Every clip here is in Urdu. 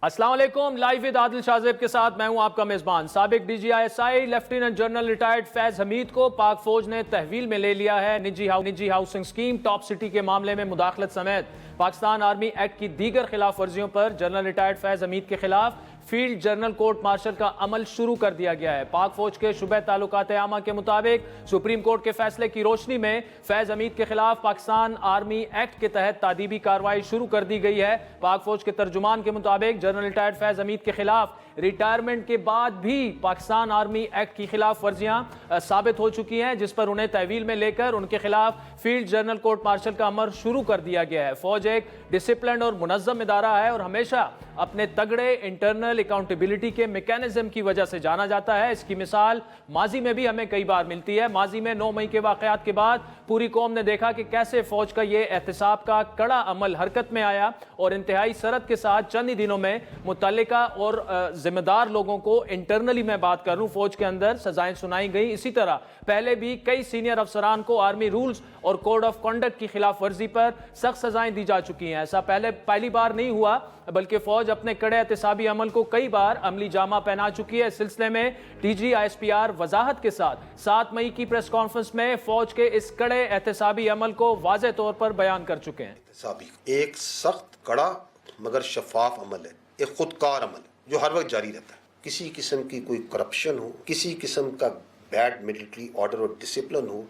السلام علیکم، لائیو ود عادل شاذیب کے ساتھ میں ہوں آپ کا میزبان۔ سابق D G I S I lieutenant general retired Faiz Hamid کو پاک فوج نے تحویل میں لے لیا ہے۔ نجی ہاؤسنگ سکیم ٹاپ سٹی کے معاملے میں مداخلت سمیت پاکستان آرمی ایکٹ کی دیگر خلاف ورزیوں پر جنرل ریٹائرڈ فیض حمید کے خلاف فیلڈ جنرل کورٹ مارشل کا عمل شروع کر دیا گیا ہے۔ پاک فوج کے شعبہ تعلقات عامہ کے مطابق سپریم کورٹ کے فیصلے کی روشنی میں فیض حمید کے خلاف پاکستان آرمی ایکٹ کے تحت تعدیبی کارروائی شروع کر دی گئی ہے۔ پاک فوج کے ترجمان کے مطابق جنرل ریٹائرڈ فیض حمید کے خلاف ریٹائرمنٹ کے بعد بھی پاکستان آرمی ایکٹ کی خلاف ورزیاں ثابت ہو چکی ہیں، جس پر انہیں تحویل میں لے کر ان کے خلاف فیلڈ جنرل کورٹ مارشل کا عمل شروع کر دیا گیا ہے۔ فوج ایک ڈسپلنڈ اور منظم ادارہ ہے اور ہمیشہ اپنے تگڑے انٹرنل اکاؤنٹیبلٹی کے میکینزم کی وجہ سے جانا جاتا ہے۔ اس کی مثال ماضی میں بھی ہمیں کئی بار ملتی ہے۔ ماضی میں 9 مئی کے واقعات کے بعد پوری قوم نے دیکھا کہ کیسے فوج کا یہ احتساب کا کڑا عمل حرکت میں آیا اور انتہائی سرعت کے ساتھ چند ہی دنوں میں متعلقہ اور ذمہ دار لوگوں کو انٹرنلی میں بات کر رہا ہوں فوج کے اندر سزائیں سنائی گئی۔ اسی طرح پہلے بھی کئی سینئر افسران کو آرمی رولز اور کوڈ آف کنڈکٹ کی خلاف ورزی پر سخت سزائیں دی جا چکی ہیں۔ ایسا پہلی بار نہیں ہوا بلکہ فوج اپنے کڑے احتسابی عمل کو کئی بار عملی جامہ پہنا چکی ہے۔ اس سلسلے میں D G I S P R وضاحت کے ساتھ 7 مئی کی پریس کانفرنس میں فوج کے اس کڑے احتسابی عمل کو واضح طور پر بیان کر چکے ہیں۔ احتسابی ایک سخت کڑا مگر شفاف عمل ہے، ایک خودکار عمل ہے جو ہر وقت جاری رہتا ہے۔ کسی قسم کی کوئی کرپشن ہو، کسی قسم کا بیڈ ملٹری آرڈر اور ڈسپلن ہو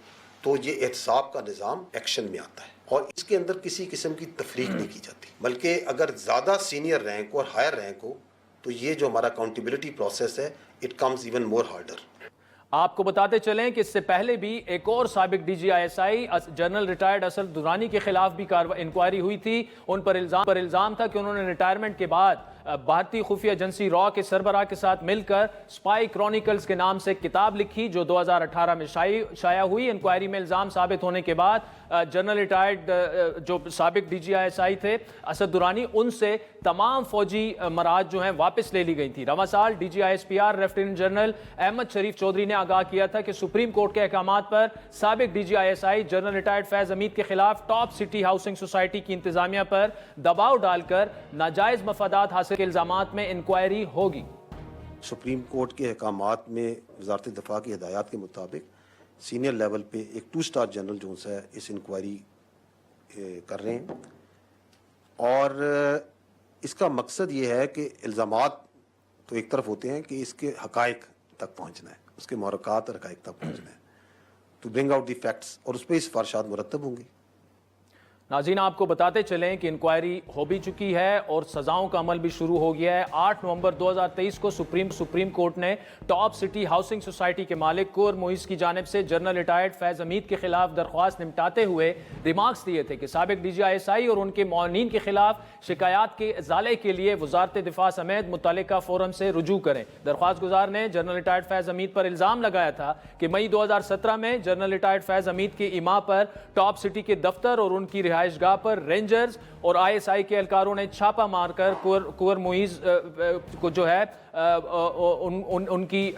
تو یہ احتساب کا نظام ایکشن میں آتا ہے اور اس کے اندر کسی قسم کی تفریق نہیں کی جاتی، بلکہ اگر زیادہ سینئر رینک ہو اور ہائر رینک ہو تو یہ جو ہمارا اکاؤنٹیبلٹی پروسیس ہے it comes even more harder. آپ کو بتاتے چلیں کہ اس سے پہلے بھی ایک اور سابق D G I S I general retired Asad Durrani کے خلاف بھی انکوائری ہوئی تھی۔ ان پر الزام تھا کہ انہوں نے ریٹائرمنٹ کے بعد بھارتی خفیہ ایجنسی را کے سربراہ کے ساتھ مل کر سپائی کرونیکلز کے نام سے کتاب لکھی جو 2018 میں شائع ہوئی۔ انکوائری میں الزام ثابت ہونے کے بعد جنرل ریٹائرڈ جو سابق ڈی جی آئی ایس آئی تھے اسد درانی، ان سے تمام فوجی مراحت جو ہیں واپس لے لی گئی تھی۔ رواں سال D G I S P R lieutenant general Ahmed Sharif Chaudhry نے آگاہ کیا تھا کہ سپریم کورٹ کے احکامات پر سابق D G I S I general retired Faiz Hamid کے خلاف ٹاپ سٹی ہاؤسنگ سوسائٹی کی انتظامیہ پر دباؤ ڈال کر ناجائز مفادات حاصل کے الزامات میں انکوائری ہوگی۔ سپریم کورٹ کے احکامات میں وزارت دفاع کی ہدایات کے مطابق سینئر لیول پہ ایک 2 اسٹار جنرل جو ہے اس انکوائری کر رہے ہیں اور اس کا مقصد یہ ہے کہ الزامات تو ایک طرف ہوتے ہیں کہ اس کے حقائق تک پہنچنا ہے، اس کے محرکات اور حقائق تک پہنچنا ہے to bring out the facts اور اس پہ اس سفارشات مرتب ہوں گی۔ ناظرین آپ کو بتاتے چلیں کہ انکوائری ہو بھی چکی ہے اور سزاؤں کا عمل بھی شروع ہو گیا ہے۔ 8 نومبر 2023 کو سپریم کورٹ نے ٹاپ سٹی ہاؤسنگ سوسائٹی کے مالک کور موئز کی جانب سے جنرل ریٹائرڈ فیض حمید کے خلاف درخواست نمٹاتے ہوئے ریمارکس دیے تھے کہ سابق D G I S I اور ان کے معاونین کے خلاف شکایات کے ازالے کے لیے وزارت دفاع سمیت متعلقہ فورم سے رجوع کریں۔ درخواست گزار نے جنرل ریٹائرڈ فیض حمید پر الزام لگایا تھا کہ مئی 2017 میں جنرل ریٹائرڈ فیض حمید کی ایما پر ٹاپ سٹی کے دفتر اور ان کی رہائش گاہ پر رینجرز اور آئی ایس آئی کے اہلکاروں نے چھاپا مار کر کور موئز کو جو ہے ان کی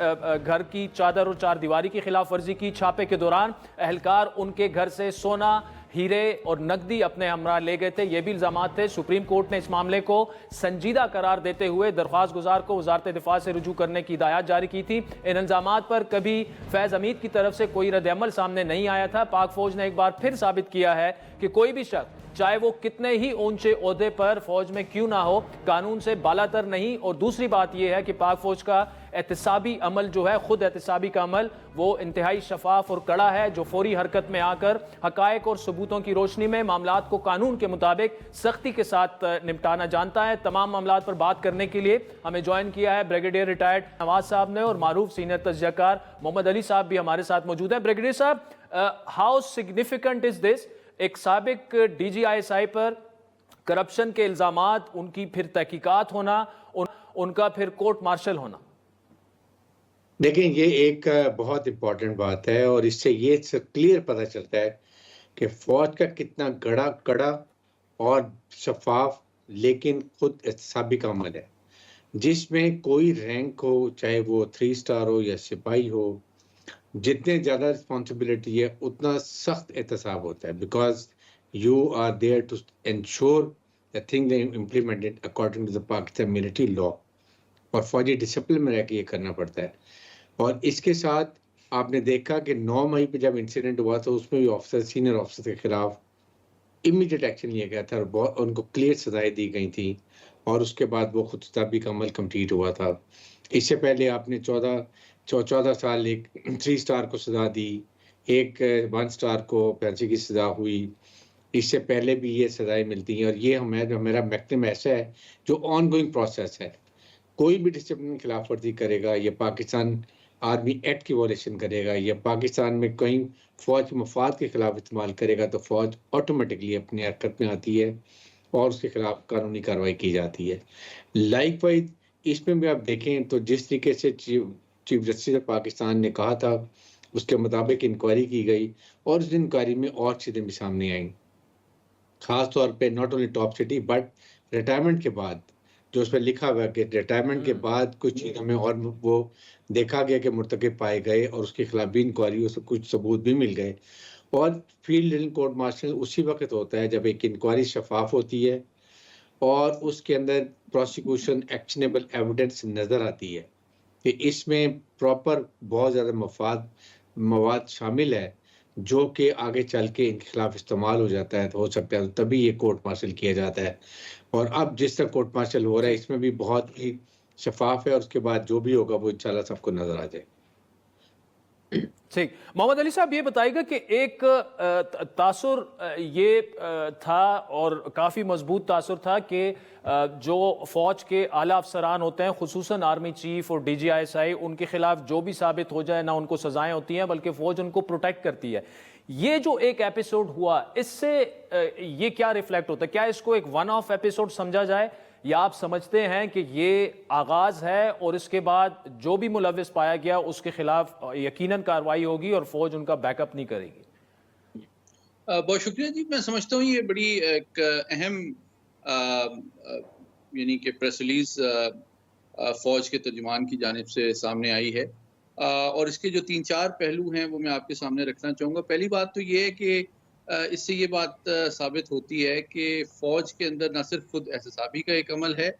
گھر کی چادر اور 4 دیواری کی خلاف ورزی کی۔ چھاپے کے دوران اہلکار ان کے گھر سے سونا، ہیرے اور نقدی اپنے ہمراہ لے گئے تھے، یہ بھی الزامات تھے۔ سپریم کورٹ نے اس معاملے کو سنجیدہ قرار دیتے ہوئے درخواست گزار کو وزارت دفاع سے رجوع کرنے کی ہدایت جاری کی تھی۔ ان الزامات پر کبھی فیض حمید کی طرف سے کوئی رد عمل سامنے نہیں آیا تھا۔ پاک فوج نے ایک بار پھر ثابت کیا ہے کہ کوئی بھی شخص چاہے وہ کتنے ہی اونچے عہدے پر فوج میں کیوں نہ ہو قانون سے بالاتر نہیں۔ اور دوسری بات یہ ہے کہ پاک فوج کا احتسابی عمل جو ہے، خود احتسابی کا عمل، وہ انتہائی شفاف اور کڑا ہے جو فوری حرکت میں آ کر حقائق اور ثبوتوں کی روشنی میں معاملات کو قانون کے مطابق سختی کے ساتھ نمٹانا جانتا ہے۔ تمام معاملات پر بات کرنے کے لیے ہمیں جوائن کیا ہے بریگیڈیئر ریٹائرڈ نواز صاحب نے اور معروف سینئر تجزیہ کار محمد علی صاحب بھی ہمارے ساتھ موجود ہیں۔ بریگیڈیئر صاحب، ہاؤ سگنیفیکنٹ از دس؟ ایک سابق D G I S I پر کرپشن کے الزامات، ان کی پھر تحقیقات ہونا، ان کا پھر کورٹ مارشل ہونا۔ دیکھیں یہ ایک بہت امپورٹنٹ بات ہے اور اس سے یہ کلیئر پتہ چلتا ہے کہ فوج کا کتنا کڑا اور شفاف لیکن خود احتسابی کا عمل ہے، جس میں کوئی رینک ہو، چاہے وہ 3 اسٹار ہو یا سپاہی ہو، جتنے زیادہ رسپانسبلٹی ہے اتنا سخت احتساب ہوتا ہے، because you are there to ensure the thing they implemented according to the Pakistan military law. اور فوجی ڈسپلن میں رہ کے یہ کرنا پڑتا ہے. اور اس کے ساتھ آپ نے دیکھا کہ 9 مئی پہ جب انسیڈنٹ ہوا تو اس میں بھی آفیسر سینئر آفیسر کے خلاف امیڈیٹ ایکشن لیا گیا تھا اور ان کو کلیئر سزائیں دی گئی تھیں اور اس کے بعد وہ خود خطابی کا عمل کمپلیٹ ہوا تھا. اس سے پہلے آپ نے 14 سال ایک 3 اسٹار کو سزا دی, ایک 1 اسٹار کو پھانسی کی سزا ہوئی. اس سے پہلے بھی یہ سزائیں ملتی ہیں اور یہ ہمارا میکٹم ایسا ہے جو آن گوئنگ پروسیس ہے. کوئی بھی ڈسپلن خلاف ورزی کرے گا یا پاکستان آرمی ایکٹ کی وائلیشن کرے گا یا پاکستان میں کہیں فوج کے مفاد کے خلاف استعمال کرے گا تو فوج آٹومیٹکلی اپنی حرکت میں آتی ہے اور اس کے خلاف قانونی کارروائی کی جاتی ہے. لائک وائز اس میں بھی آپ دیکھیں تو جس طریقے سے چیف جسٹس آف پاکستان نے کہا تھا اس کے مطابق انکوائری کی گئی اور اس انکوائری میں اور چیزیں بھی سامنے آئیں, خاص طور پہ not only top city but retirement کے بعد جو اس پہ لکھا ہوا ہے کہ ریٹائرمنٹ کے بعد کچھ چیزوں میں اور وہ دیکھا گیا کہ مرتکب پائے گئے اور اس کے خلاف بھی انکوائری اس سے کچھ ثبوت بھی مل گئے. اور فیلڈ کورٹ مارشل اسی وقت ہوتا ہے جب ایک انکوائری شفاف ہوتی ہے اور اس کے اندر پروسیکیوشن ایکشنیبل ایویڈنس نظر آتی ہے کہ اس میں پراپر بہت زیادہ مواد شامل ہے جو کہ آگے چل کے ان کے خلاف استعمال ہو جاتا ہے تو ہو سکتا ہے تبھی یہ کورٹ مارشل کیا جاتا ہے. اور اب جس طرح کورٹ مارشل ہو رہا ہے اس میں بھی بہت ہی شفاف ہے اور اس کے بعد جو بھی ہوگا وہ انشاءاللہ سب کو نظر آ جائے. ٹھیک, محمد علی صاحب یہ بتائیے گا کہ ایک تاثر یہ تھا اور کافی مضبوط تاثر تھا کہ جو فوج کے اعلیٰ افسران ہوتے ہیں خصوصاً آرمی چیف اور DGISI ان کے خلاف جو بھی ثابت ہو جائے نہ ان کو سزائیں ہوتی ہیں بلکہ فوج ان کو پروٹیکٹ کرتی ہے. یہ جو ایک ایپیسوڈ ہوا اس سے یہ کیا ریفلیکٹ ہوتا ہے؟ کیا اس کو ایک ون آف ایپیسوڈ سمجھا جائے یا آپ سمجھتے ہیں کہ یہ آغاز ہے اور اس کے بعد جو بھی ملوث پایا گیا اس کے خلاف یقیناً کارروائی ہوگی اور فوج ان کا بیک اپ نہیں کرے گی؟ بہت شکریہ جی. میں سمجھتا ہوں یہ بڑی ایک اہم یعنی کہ پریس ریلیز فوج کے ترجمان کی جانب سے سامنے آئی ہے اور اس کے جو 3-4 پہلو ہیں وہ میں آپ کے سامنے رکھنا چاہوں گا. پہلی بات تو یہ ہے کہ اس سے یہ بات ثابت ہوتی ہے کہ فوج کے اندر نہ صرف خود احتسابی کا ایک عمل ہے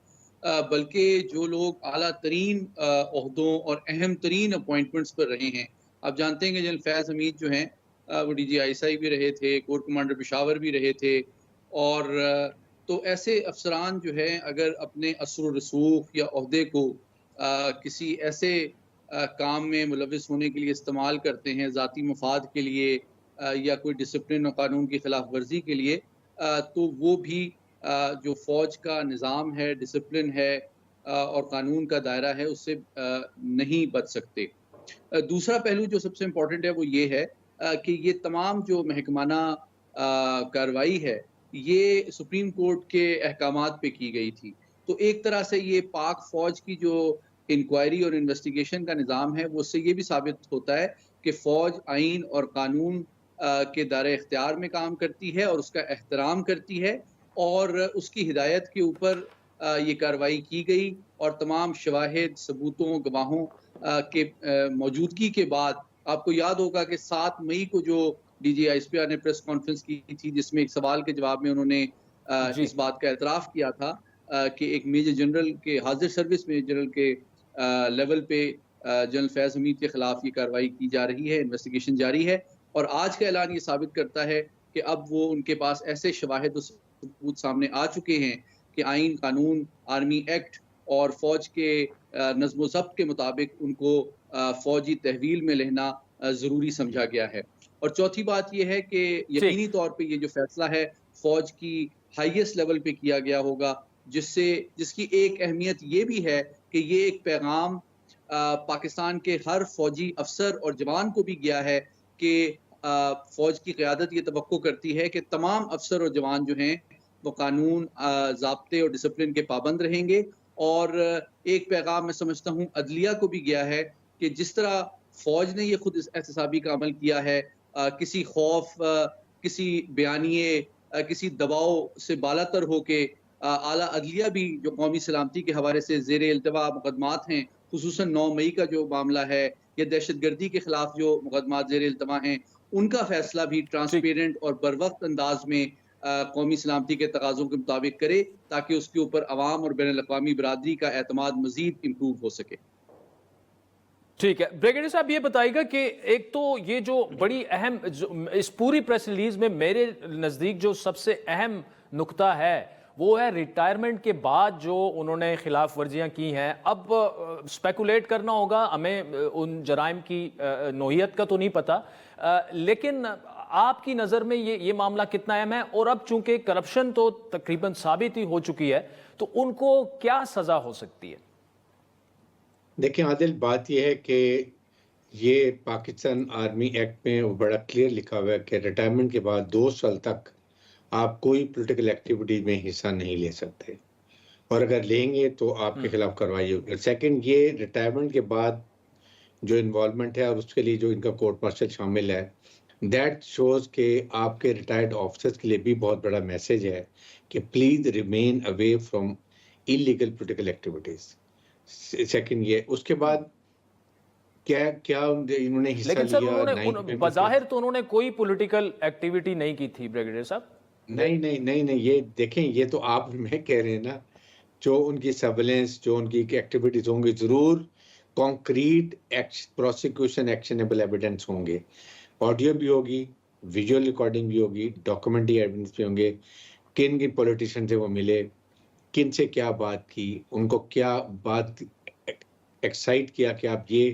بلکہ جو لوگ اعلیٰ ترین عہدوں اور اہم ترین اپوائنٹمنٹس پر رہے ہیں. آپ جانتے ہیں کہ جنرل فیض حمید جو ہیں وہ DGISI بھی رہے تھے, کور کمانڈر پشاور بھی رہے تھے, اور تو ایسے افسران جو ہیں اگر اپنے اثر و رسوخ یا عہدے کو کسی ایسے کام میں ملوث ہونے کے لیے استعمال کرتے ہیں ذاتی مفاد کے لیے یا کوئی ڈسپلن اور قانون کی خلاف ورزی کے لیے تو وہ بھی جو فوج کا نظام ہے, ڈسپلن ہے اور قانون کا دائرہ ہے اس سے نہیں بچ سکتے. دوسرا پہلو جو سب سے امپورٹنٹ ہے وہ یہ ہے کہ یہ تمام جو محکمانہ کارروائی ہے یہ سپریم کورٹ کے احکامات پہ کی گئی تھی. تو ایک طرح سے یہ پاک فوج کی جو انکوائری اور انویسٹیگیشن کا نظام ہے وہ اس سے یہ بھی ثابت ہوتا ہے کہ فوج آئین اور قانون کے دائرہ اختیار میں کام کرتی ہے اور اس کا احترام کرتی ہے اور اس کی ہدایت کے اوپر یہ کارروائی کی گئی اور تمام شواہد, ثبوتوں, گواہوں کے موجودگی کے بعد آپ کو یاد ہوگا کہ 7 مئی کو جو DGISPR نے پریس کانفرنس کی تھی جس میں ایک سوال کے جواب میں انہوں نے اس بات کا اعتراف کیا تھا کہ ایک میجر جنرل کے حاضر سروس میجر جنرل کے لیول پہ جنرل فیض حمید کے خلاف یہ کارروائی کی جا رہی ہے, انویسٹیگیشن جاری ہے اور آج کا اعلان یہ ثابت کرتا ہے کہ اب وہ ان کے پاس ایسے شواہد و ثبوت سامنے آ چکے ہیں کہ آئین, قانون, آرمی ایکٹ اور فوج کے نظم و ضبط کے مطابق ان کو فوجی تحویل میں لینا ضروری سمجھا گیا ہے. اور چوتھی بات یہ ہے کہ یقینی طور پہ یہ جو فیصلہ ہے فوج کی ہائیسٹ لیول پہ کیا گیا ہوگا جس کی ایک اہمیت یہ بھی ہے کہ یہ ایک پیغام پاکستان کے ہر فوجی افسر اور جوان کو بھی گیا ہے کہ فوج کی قیادت یہ توقع کرتی ہے کہ تمام افسر اور جوان جو ہیں وہ قانون, ضابطے اور ڈسپلن کے پابند رہیں گے. اور ایک پیغام میں سمجھتا ہوں عدلیہ کو بھی گیا ہے کہ جس طرح فوج نے یہ خود احتسابی کا عمل کیا ہے, کسی خوف, کسی بیانیے, کسی دباؤ سے بالاتر ہو کے اعلیٰ عدلیہ بھی جو قومی سلامتی کے حوالے سے زیر التوا مقدمات ہیں, خصوصاً 9 مئی کا جو معاملہ ہے یا دہشت گردی کے خلاف جو مقدمات زیر التوا ہیں, ان کا فیصلہ بھی ٹرانسپیرنٹ اور بروقت انداز میں قومی سلامتی کے تقاضوں کے مطابق کرے تاکہ اس کے اوپر عوام اور بین الاقوامی برادری کا اعتماد مزید امپروو ہو سکے. ٹھیک ہے بریگیڈیئر صاحب، یہ بتائیے گا کہ ایک تو یہ جو بڑی اہم اس پوری پریس ریلیز میں میرے نزدیک جو سب سے اہم نقطہ ہے وہ ہے ریٹائرمنٹ کے بعد جو انہوں نے خلاف ورزیاں کی ہیں. اب سپیکولیٹ کرنا ہوگا، ہمیں ان جرائم کی نوعیت کا تو نہیں پتہ، لیکن آپ کی نظر میں یہ معاملہ کتنا اہم ہے؟ اور اب چونکہ کرپشن تو تقریباً ثابت ہی ہو چکی ہے تو ان کو کیا سزا ہو سکتی ہے؟ دیکھیں عادل، بات یہ ہے کہ یہ پاکستان آرمی ایکٹ میں بڑا کلیئر لکھا ہوا ہے کہ ریٹائرمنٹ کے بعد 2 سال تک آپ کوئی پولیٹیکل ایکٹیویٹی میں حصہ نہیں لے سکتے، اور اگر لیں گے تو آپ کے خلاف کارروائی ہوگی. سیکنڈ، یہ ریٹائرمنٹ کے بعد جو انوالومنٹ ہے اور اس کے لیے جو ان کا کورٹ مارشل شامل ہے، دیٹ شوز کہ آپ کے ریٹائرڈ آفیسرز کے لیے بھی بہت بڑا میسج ہے کہ please remain away from illegal political activities. Second یہ، اس کے بعد کیا انہوں نے حصہ لیکن سر لیا؟ انہوں نے بظاہر تو انہوں نے کوئی پولیٹیکل ایکٹیویٹی نہیں کی تھی بریگیڈیئر صاحب. نہیں، یہ دیکھیں، یہ تو آپ میں کہہ رہے ہیں نا، جو ان کی سرویلنس، جو ان کی ایکٹیویٹیز ہوں گی، ضرور کانکریٹ پروسیکیوشن ایکشنیبل ایویڈنس ہوں گے، آڈیو بھی ہوگی، ویژول ریکارڈنگ بھی ہوگی، ڈاکومنٹری ایویڈنس بھی ہوں گے، کن کن پولیٹیشین سے وہ ملے، کن سے کیا بات کی، ان کو کیا بات ایکسائٹ کیا کہ آپ یہ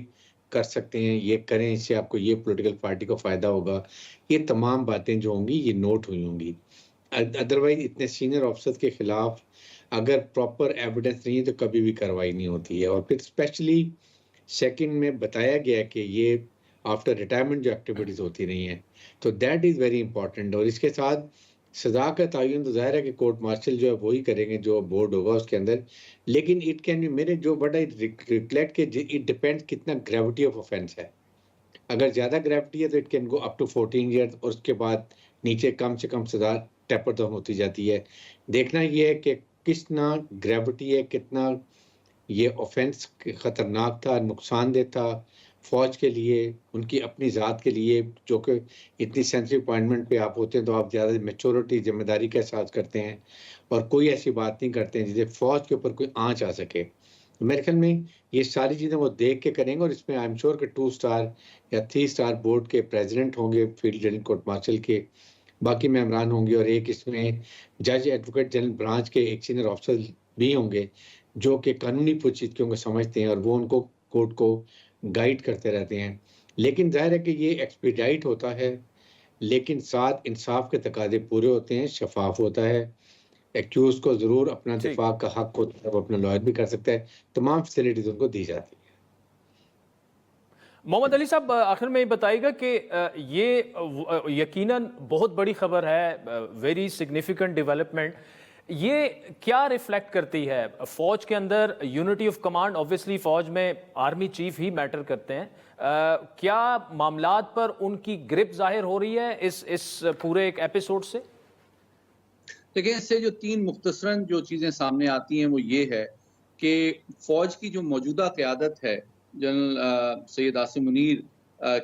کر سکتے ہیں، یہ کریں، اس سے آپ کو یہ پولیٹیکل پارٹی کو فائدہ ہوگا. یہ تمام باتیں جو ہوں گی یہ نوٹ ہوئی ہوں گی. ادروائز اتنے سینئر آفیسرز کے خلاف اگر پراپر ایویڈنس نہیں ہے تو کبھی بھی کارروائی نہیں ہوتی ہے. اور پھر اسپیشلی سیکنڈ میں بتایا گیا کہ یہ آفٹر ریٹائرمنٹ جو ایکٹیویٹیز ہوتی رہی ہیں، تو دیٹ از ویری امپورٹنٹ. اور اس کے ساتھ سزا کا تعین تو ظاہر ہے کہ کورٹ مارشل جو ہے وہی کریں گے، جو بورڈ ہوگا اس کے اندر. لیکن اٹ کین بھی، میرے جو بڑا ریفلیکٹ کہ اٹ ڈپینڈ کتنا گریوٹی آف اوفینس ہے. اگر زیادہ گریوٹی ہے تو it can go up to 14 years, اور اس کے بعد نیچے کم سے کم سزا ٹیپر ڈاؤن ہوتی جاتی ہے. دیکھنا یہ ہے کہ کتنا گریوٹی ہے، کتنا یہ اوفینس خطرناک تھا، نقصان دہ تھا فوج کے لیے، ان کی اپنی ذات کے لیے، جو کہ اتنی سینسٹیو اپوائنٹمنٹ پہ آپ ہوتے ہیں تو آپ زیادہ میچورٹی، ذمہ داری کا احساس کرتے ہیں، اور کوئی ایسی بات نہیں کرتے ہیں جسے فوج کے اوپر کوئی آنچ آ سکے. میرے خیال میں یہ ساری چیزیں وہ دیکھ کے کریں گے. اور اس میں آئی ایم شیور کہ 2 اسٹار یا 3 اسٹار بورڈ کے پریزیڈنٹ ہوں گے، field general court marshal K, باقی ممبران ہوں گے، اور ایک اس میں جج ایڈوکیٹ جنرل برانچ کے ایک سینئر آفیسر بھی ہوں گے جو کہ قانونی پوچھتوں کو سمجھتے ہیں، اور وہ ان کو کورٹ کو گائیڈ کرتے رہتے ہیں. لیکن ظاہر ہے کہ یہ ایکسپیڈائٹ ہوتا ہے، لیکن ساتھ انصاف کے تقاضے پورے ہوتے ہیں، شفاف ہوتا ہے. ایکیوز کو ضرور اپنا دفاع کا حق ہوتا ہے، وہ اپنا لائر بھی کر سکتا ہے، تمام فیسلٹیز ان کو دی جاتی ہیں. محمد علی صاحب، آخر میں یہ بتائیے گا کہ یہ یقیناً بہت بڑی خبر ہے، ویری سگنیفیکنٹ ڈیولپمنٹ. یہ کیا ریفلیکٹ کرتی ہے فوج کے اندر؟ یونٹی آف کمانڈ، اوبویسلی فوج میں آرمی چیف ہی میٹر کرتے ہیں. کیا معاملات پر ان کی گرپ ظاہر ہو رہی ہے اس پورے ایک ایپیسوڈ سے؟ دیکھیں، اس سے جو 3 مختصراً جو چیزیں سامنے آتی ہیں وہ یہ ہے کہ فوج کی جو موجودہ قیادت ہے جنرل سید عاصم منیر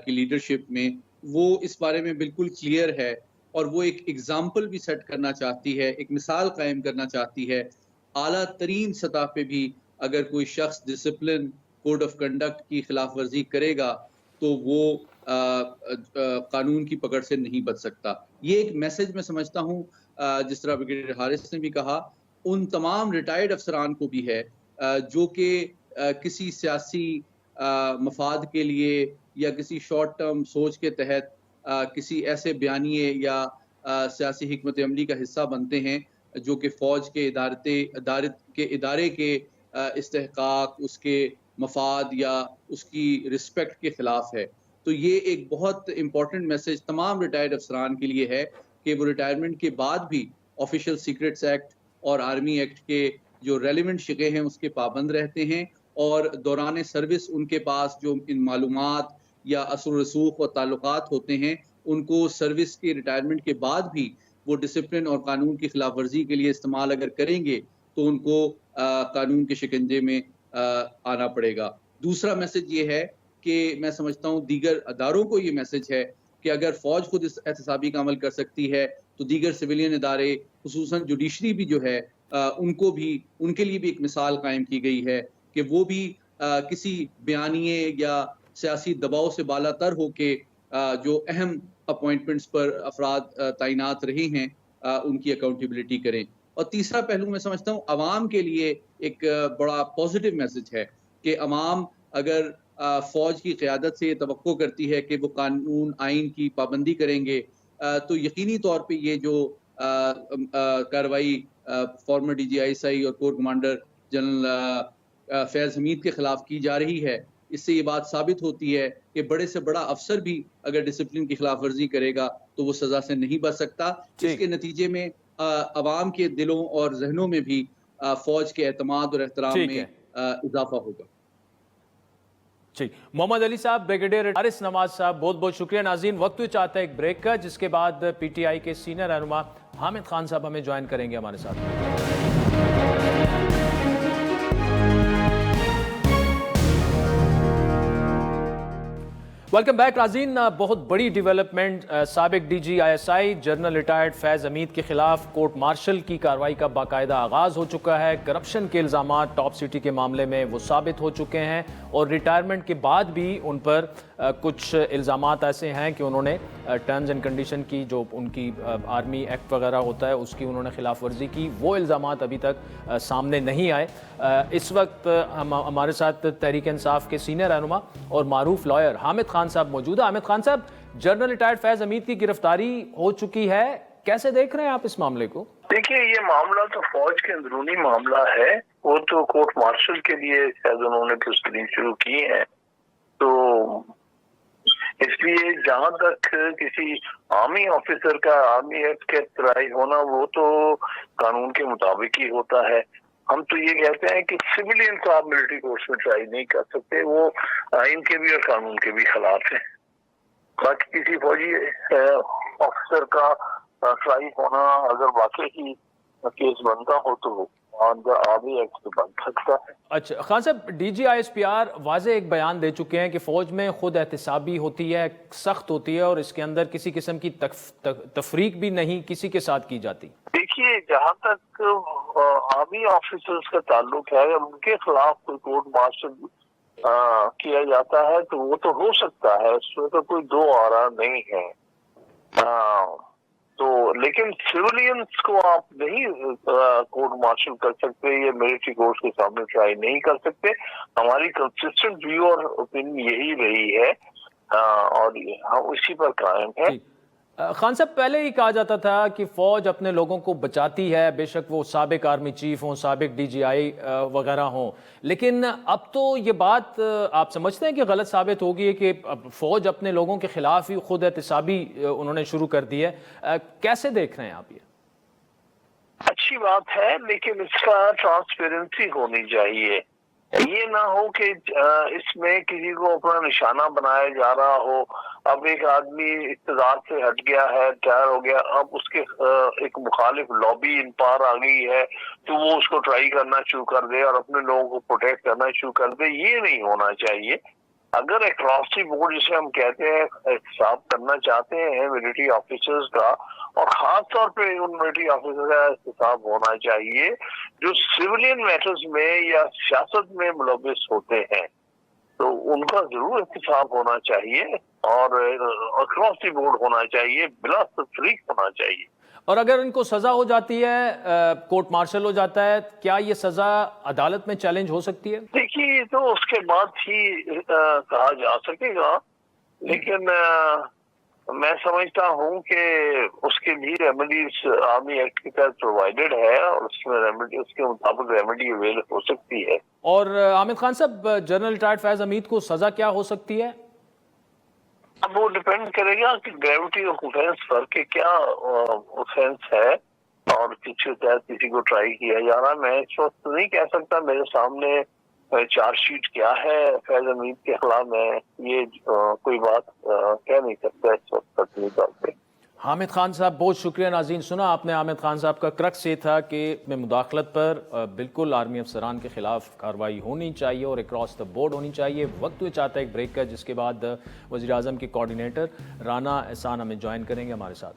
کی لیڈرشپ میں، وہ اس بارے میں بالکل کلیئر ہے، اور وہ ایک ایگزامپل بھی سیٹ کرنا چاہتی ہے، ایک مثال قائم کرنا چاہتی ہے. اعلیٰ ترین سطح پہ بھی اگر کوئی شخص ڈسپلن، کوڈ آف کنڈکٹ کی خلاف ورزی کرے گا تو وہ قانون کی پکڑ سے نہیں بچ سکتا. یہ ایک میسج میں سمجھتا ہوں، جس طرح بریگیڈیئر حارث نے بھی کہا، ان تمام ریٹائرڈ افسران کو بھی ہے جو کہ کسی سیاسی مفاد کے لیے یا کسی شارٹ ٹرم سوچ کے تحت کسی ایسے بیانیے یا سیاسی حکمت عملی کا حصہ بنتے ہیں جو کہ فوج کے ادارے کے استحقاق، اس کے مفاد یا اس کی رسپیکٹ کے خلاف ہے. تو یہ ایک بہت امپورٹنٹ میسج تمام ریٹائرڈ افسران کے لیے ہے کہ وہ ریٹائرمنٹ کے بعد بھی آفیشیل سیکرٹس ایکٹ اور آرمی ایکٹ کے جو ریلیونٹ شقیں ہیں اس کے پابند رہتے ہیں، اور دوران سروس ان کے پاس جو ان معلومات یا اثر و رسوخ اور تعلقات ہوتے ہیں ان کو سروس کے ریٹائرمنٹ کے بعد بھی وہ ڈسپلن اور قانون کی خلاف ورزی کے لیے استعمال اگر کریں گے تو ان کو قانون کے شکنجے میں آنا پڑے گا. دوسرا میسج یہ ہے کہ میں سمجھتا ہوں دیگر اداروں کو یہ میسج ہے کہ اگر فوج خود اس احتسابی کا عمل کر سکتی ہے تو دیگر سویلین ادارے خصوصاً جوڈیشری بھی جو ہے ان کے لیے بھی ایک مثال قائم کی گئی ہے کہ وہ بھی کسی بیانیے یا سیاسی دباؤ سے بالا تر ہو کے جو اہم اپوائنٹمنٹس پر افراد تعینات رہے ہیں ان کی اکاؤنٹیبلٹی کریں. اور تیسرا پہلو میں سمجھتا ہوں عوام کے لیے ایک بڑا پازیٹیو میسج ہے کہ عوام اگر فوج کی قیادت سے یہ توقع کرتی ہے کہ وہ قانون آئین کی پابندی کریں گے تو یقینی طور پہ یہ جو کارروائی former D G I S I اور کور کمانڈر جنرل فیض حمید کے خلاف کی جا رہی ہے، اس سے یہ بات ثابت ہوتی ہے کہ بڑے سے بڑا افسر بھی اگر ڈسپلن کی خلاف ورزی کرے گا تو وہ سزا سے نہیں بچ سکتا. اس کے نتیجے میں عوام کے دلوں اور ذہنوں میں بھی فوج کے اعتماد اور احترام میں اضافہ ہوگا. ٹھیک. محمد علی صاحب، بریگیڈیئر حارث نواز صاحب، بہت بہت شکریہ. ناظرین، وقت تو چاہتا ہے ایک بریک کا، جس کے بعد پی ٹی آئی کے سینئر رہنما حامد خان صاحب ہمیں جوائن کریں گے ہمارے ساتھ. ویلکم بیک ناظرین. بہت بڑی ڈیولپمنٹ، سابق D G I S I general retired Faiz Hamid کے خلاف کورٹ مارشل کی کارروائی کا باقاعدہ آغاز ہو چکا ہے. کرپشن کے الزامات ٹاپ سٹی کے معاملے میں وہ ثابت ہو چکے ہیں اور ریٹائرمنٹ کے بعد بھی ان پر کچھ الزامات ایسے ہیں کہ انہوں نے ٹرمز اینڈ کنڈیشن کی جو ان کی آرمی ایکٹ وغیرہ ہوتا ہے اس کی انہوں نے خلاف ورزی کی. وہ الزامات ابھی تک سامنے نہیں آئے. اس وقت ہمارے ساتھ تحریک انصاف کے سینئر رہنما اور معروف لائر حامد خان صاحب موجود ہے. حامد خان صاحب، جنرل ریٹائرڈ فیض حمید کی گرفتاری ہو چکی ہے، کیسے دیکھ رہے ہیں آپ اس معاملے کو؟ دیکھیے، یہ معاملہ تو فوج کے اندرونی معاملہ ہے. وہ تو کورٹ مارشل کے لیے شاید انہوں نے پروسیڈنگ شروع کی ہے، تو اس لیے جہاں تک کسی آرمی آفیسر کا آرمی ایکٹ کے ٹرائی ہونا، وہ تو قانون کے مطابق ہی ہوتا ہے. ہم تو یہ کہتے ہیں کہ سویلین کو آپ ملٹری کورٹس میں ٹرائی نہیں کر سکتے، وہ آئین کے بھی اور قانون کے بھی خلاف ہیں. باقی کسی فوجی آفیسر کا ٹرائی ہونا اگر واقعی ہی کیس بنتا ہو تو آرمی ایکٹ سے بن سکتا ہے. اچھا Khan sahib, D G I S P R واضح ایک بیان دے چکے ہیں کہ فوج میں خود احتسابی ہوتی ہے، سخت ہوتی ہے اور اس کے اندر کسی قسم کی تفریق بھی نہیں کسی کے ساتھ کی جاتی. دیکھیے، جہاں تک آرمی آفیسرز کا تعلق ہے، ان کے خلاف کوئی کورٹ مارشل کیا جاتا ہے تو وہ تو ہو سکتا ہے، اس میں تو کوئی دو آرا نہیں ہے. تو لیکن سیولینز کو آپ نہیں کورٹ مارشل کر سکتے یا ملٹری کورٹ کے سامنے ٹرائی نہیں کر سکتے. ہماری کنسسٹنٹ ویو اور اوپینین یہی رہی ہے اور ہم اسی پر قائم ہیں. خان صاحب، پہلے ہی کہا جاتا تھا کہ فوج اپنے لوگوں کو بچاتی ہے، بے شک وہ سابق آرمی چیف ہوں، سابق ڈی جی آئی وغیرہ ہوں، لیکن اب تو یہ بات آپ سمجھتے ہیں کہ غلط ثابت ہوگی ہے کہ فوج اپنے لوگوں کے خلاف ہی خود احتسابی انہوں نے شروع کر دی ہے. کیسے دیکھ رہے ہیں آپ؟ یہ اچھی بات ہے، لیکن اس کا ٹرانسپیرنسی ہونی چاہیے. یہ نہ ہو کہ اس میں کسی کو اپنا نشانہ بنایا جا رہا ہو. اب ایک آدمی اقتدار سے ہٹ گیا ہے، ٹائر ہو گیا، اب اس کے ایک مخالف لابی ان پار آ گئی ہے تو وہ اس کو ٹرائی کرنا شروع کر دے اور اپنے لوگوں کو پروٹیکٹ کرنا شروع کر دے. یہ نہیں ہونا چاہیے. اگر اٹراسٹی بورڈ جسے ہم کہتے ہیں احتساب کرنا چاہتے ہیں ملٹری آفیسرز کا، اور خاص طور پہ ان ملٹری آفیسر کا احتساب ہونا چاہیے جو سیولین میٹرز میں یا سیاست میں ملوث ہوتے ہیں، تو ان کا ضرور احتساب ہونا چاہیے اور اٹراسٹی بورڈ ہونا چاہیے، بلا تفریق ہونا چاہیے. اور اگر ان کو سزا ہو جاتی ہے، کورٹ مارشل ہو جاتا ہے، کیا یہ سزا عدالت میں چیلنج ہو سکتی ہے؟ دیکھیے، یہ تو اس کے بعد ہی کہا جا سکے گا، لیکن میں سمجھتا ہوں کہ اس کے بھی ریمیڈیز آرمی ایکٹ کے تحت پرووائڈڈ ہے اور اس میں ریمیڈی، اس کے مطابق ریمیڈی اویل ہو سکتی ہے. اور حامد خان صاحب، جنرل ریٹائرڈ فیض حمید کو سزا کیا ہو سکتی ہے؟ اب وہ ڈیپینڈ کرے گا کہ گریوٹی آف اوفینس پر کہ کیا اوفینس ہے اور کس کے تحت کسی کو ٹرائی کیا جا رہا ہے. میں اس وقت نہیں کہہ سکتا میرے سامنے چارج شیٹ کیا ہے فیض حمید کے خلاف، میں یہ کوئی بات کہہ نہیں سکتا اس وقت تقریبی طور پہ. حامد خان صاحب، بہت شکریہ. ناظرین، سنا آپ نے حامد خان صاحب کا کرکس یہ تھا کہ میں مداخلت پر بالکل آرمی افسران کے خلاف کارروائی ہونی چاہیے اور اکراس دا بورڈ ہونی چاہیے. وقت ہوئے چاہتا ہے ایک بریک کا، جس کے بعد وزیر اعظم کے کوارڈینیٹر رانا احسان ہمیں جوائن کریں گے ہمارے ساتھ.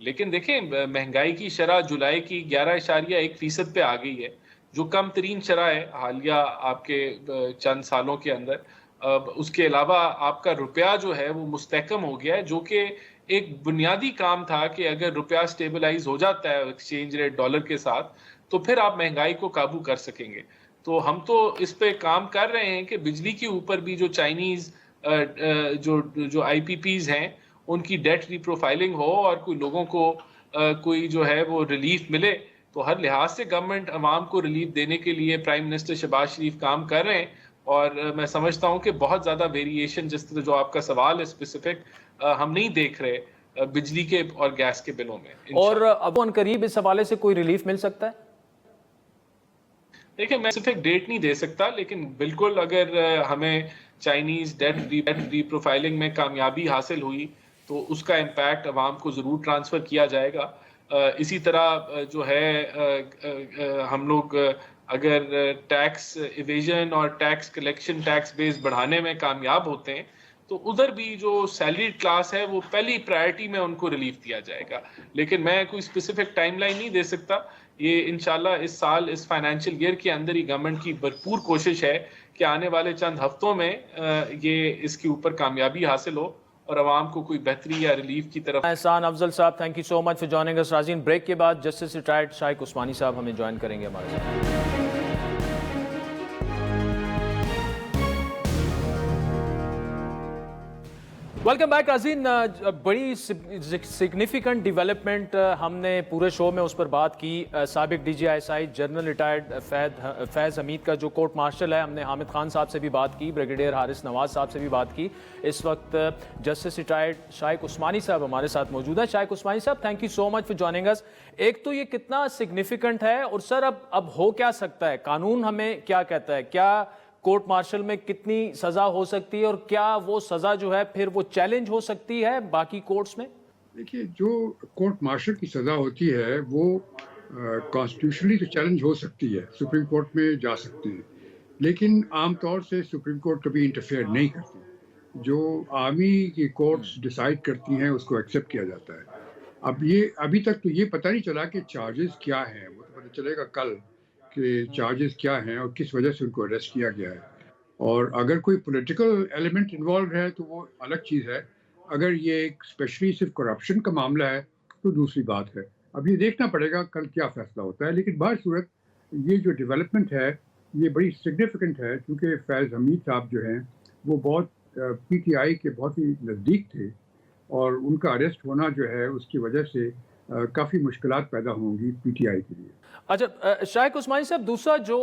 لیکن دیکھیں مہنگائی کی شرح جولائی کی 11.1% پہ آ گئی ہے، جو کم ترین شرح ہے حالیہ آپ کے چند سالوں کے اندر. اس کے علاوہ آپ کا روپیہ جو ہے وہ مستحکم ہو گیا ہے، جو کہ ایک بنیادی کام تھا کہ اگر روپیہ سٹیبلائز ہو جاتا ہے ایکسچینج ریٹ ڈالر کے ساتھ تو پھر آپ مہنگائی کو قابو کر سکیں گے. تو ہم تو اس پہ کام کر رہے ہیں کہ بجلی کے اوپر بھی جو چائنیز جو آئی پی پیز ہیں ان کی ڈیٹ ری پروفائلنگ ہو اور کوئی لوگوں کو کوئی جو ہے وہ ریلیف ملے. تو ہر لحاظ سے گورنمنٹ عوام کو ریلیف دینے کے لیے پرائم منسٹر شہباز شریف کام کر رہے ہیں، اور میں سمجھتا ہوں کہ بہت زیادہ ویریشن جس طرح جو آپ کا سوال ہے اسپیسیفک ہم نہیں دیکھ رہے بجلی کے اور گیس کے بلوں میں. اور اب ان قریب اس حوالے سے کوئی ریلیف مل سکتا ہے؟ دیکھیں میں اسپیسیفک ڈیٹ نہیں دے سکتا، لیکن بالکل اگر ہمیں چائنیز ڈیٹ ری پروفائلنگ میں کامیابی حاصل ہوئی تو اس کا امپیکٹ عوام کو ضرور ٹرانسفر کیا جائے گا. اسی طرح جو ہے ہم لوگ اگر ٹیکس ایویژن اور ٹیکس کلیکشن ٹیکس بیس بڑھانے میں کامیاب ہوتے ہیں تو ادھر بھی جو سیلریڈ کلاس ہے وہ پہلی پرائرٹی میں ان کو ریلیف دیا جائے گا. لیکن میں کوئی اسپیسیفک ٹائم لائن نہیں دے سکتا. یہ انشاءاللہ اس سال اس فائنینشیل ایئر کے اندر ہی گورنمنٹ کی بھرپور کوشش ہے کہ آنے والے چند ہفتوں میں یہ اس کے اوپر کامیابی حاصل ہو اور عوام کو کوئی بہتری یا ریلیف کی طرف. احسان افضل صاحب، thank you so much for joining us. ناظرین بریک کے بعد جسٹس ریٹائرڈ شائق عثمانی صاحب ہمیں جوائن کریں گے ہمارے ساتھ. ویلکم بیک ناظرین. بڑی سگنیفیکنٹ ڈیولپمنٹ ہم نے پورے شو میں اس پر بات کی. سابق D G I I general retired Faiz Hamid کا جو کورٹ مارشل ہے، ہم نے حامد خان صاحب سے بھی بات کی، بریگیڈیئر حارث نواز صاحب سے بھی بات کی. اس وقت جسٹس ریٹائرڈ شائق عثمانی صاحب ہمارے ساتھ موجود ہیں. شائق عثمانی صاحب، thank you so much for joining us. ایک تو یہ کتنا سگنیفیکنٹ ہے، اور سر اب ہو کیا سکتا ہے؟ قانون ہمیں کیا کہتا ہے؟ کیا کورٹ مارشل میں کتنی سزا ہو سکتی ہے، اور کیا وہ سزا جو ہے پھر وہ چیلنج ہو سکتی ہے باقی کورٹس میں؟ دیکھیے، جو کورٹ مارشل کی سزا ہوتی ہے وہ کانسٹیٹیوشنلی تو چیلنج ہو سکتی ہے، سپریم کورٹ میں جا سکتی ہے، لیکن عام طور سے سپریم کورٹ کبھی انٹرفیئر نہیں کرتی. جو آرمی کی کورٹس ڈیسائیڈ کرتی ہیں اس کو ایکسیپٹ کیا جاتا ہے. ابھی تک تو یہ پتہ نہیں چلا کہ چارجز کیا ہیں، وہ تو پتہ چلے گا کل کہ چارجز کیا ہیں اور کس وجہ سے ان کو اریسٹ کیا گیا ہے. اور اگر کوئی پولیٹیکل ایلیمنٹ انوالو ہے تو وہ الگ چیز ہے. اگر یہ ایک اسپیشلی صرف کرپشن کا معاملہ ہے تو دوسری بات ہے. اب یہ دیکھنا پڑے گا کل کیا فیصلہ ہوتا ہے. لیکن بہر صورت یہ جو ڈیولپمنٹ ہے یہ بڑی سگنیفیکنٹ ہے، کیونکہ فیض حمید صاحب جو ہیں وہ بہت پی ٹی آئی کے بہت ہی نزدیک تھے، اور ان کا اریسٹ ہونا جو ہے اس کی وجہ سے کافی مشکلات پیدا ہوں گی پی ٹی آئی کے لیے. اچھا شائق عثمانی صاحب، دوسرا جو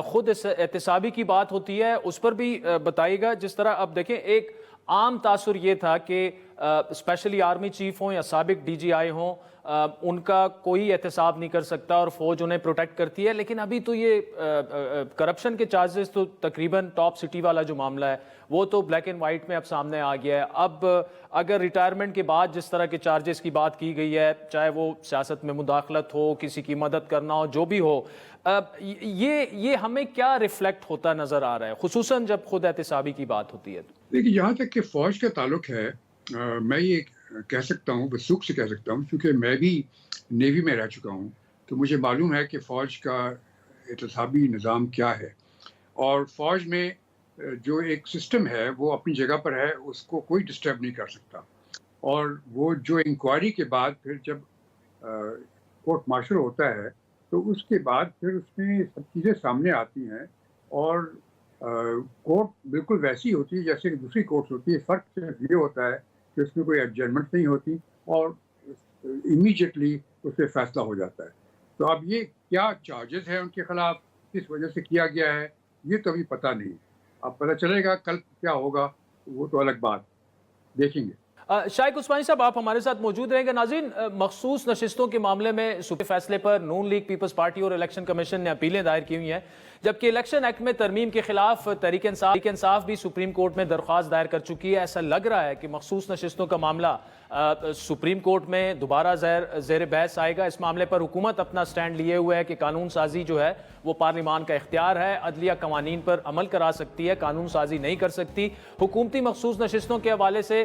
خود احتسابی کی بات ہوتی ہے اس پر بھی بتائیے گا. جس طرح اب دیکھیں، ایک عام تاثر یہ تھا کہ اسپیشلی آرمی چیف ہوں یا سابق ڈی جی آئی ہوں، ان کا کوئی احتساب نہیں کر سکتا اور فوج انہیں پروٹیکٹ کرتی ہے. لیکن ابھی تو یہ کرپشن کے چارجز تو تقریباً ٹاپ سٹی والا جو معاملہ ہے وہ تو بلیک اینڈ وائٹ میں اب سامنے آ گیا ہے. اب اگر ریٹائرمنٹ کے بعد جس طرح کے چارجز کی بات کی گئی ہے، چاہے وہ سیاست میں مداخلت ہو، کسی کی مدد کرنا ہو، جو بھی ہو، یہ ہمیں کیا ریفلیکٹ ہوتا نظر آ رہا ہے، خصوصاً جب خود احتسابی کی بات ہوتی ہے؟ دیکھیے، جہاں تک کہ فوج کا تعلق ہے، میں یہ کہہ سکتا ہوں، بسوک سے کہہ سکتا ہوں، کیونکہ میں بھی نیوی میں رہ چکا ہوں، تو مجھے معلوم ہے کہ فوج کا احتسابی نظام کیا ہے. اور فوج میں جو ایک سسٹم ہے وہ اپنی جگہ پر ہے، اس کو کوئی ڈسٹرب نہیں کر سکتا. اور وہ جو انکوائری کے بعد پھر جب کورٹ مارشل ہوتا ہے تو اس کے بعد پھر اس میں سب چیزیں سامنے آتی ہیں، اور کورٹ بالکل ویسی ہوتی ہے جیسے کہ دوسری کورٹس ہوتی ہے. فرق صرف یہ ہوتا ہے کہ اس میں کوئی ایڈجرمنٹ نہیں ہوتی اور امیجیٹلی اس پہ فیصلہ ہو جاتا ہے. تو اب یہ کیا چارجز ہیں ان کے خلاف، کس وجہ سے کیا گیا ہے، یہ تو ابھی پتہ نہیں. اب پتہ چلے گا کل کیا ہوگا، وہ تو الگ بات، دیکھیں گے. شائق عثمانی صاحب، آپ ہمارے ساتھ موجود رہیں گے. ناظرین، مخصوص نشستوں کے معاملے میں سپریم فیصلے پر نون لیگ پیپلز پارٹی اور الیکشن کمیشن نے اپیلیں دائر کی ہوئی ہیں، جبکہ الیکشن ایکٹ میں ترمیم کے خلاف تحریک انصاف بھی سپریم کورٹ میں درخواست دائر کر چکی ہے. ایسا لگ رہا ہے کہ مخصوص نشستوں کا معاملہ سپریم کورٹ میں دوبارہ زیر بحث آئے گا. اس معاملے پر حکومت اپنا سٹینڈ لیے ہوئے ہے کہ قانون سازی جو ہے وہ پارلیمان کا اختیار ہے، عدلیہ قوانین پر عمل کرا سکتی ہے، قانون سازی نہیں کر سکتی. حکومتی مخصوص نشستوں کے حوالے سے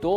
2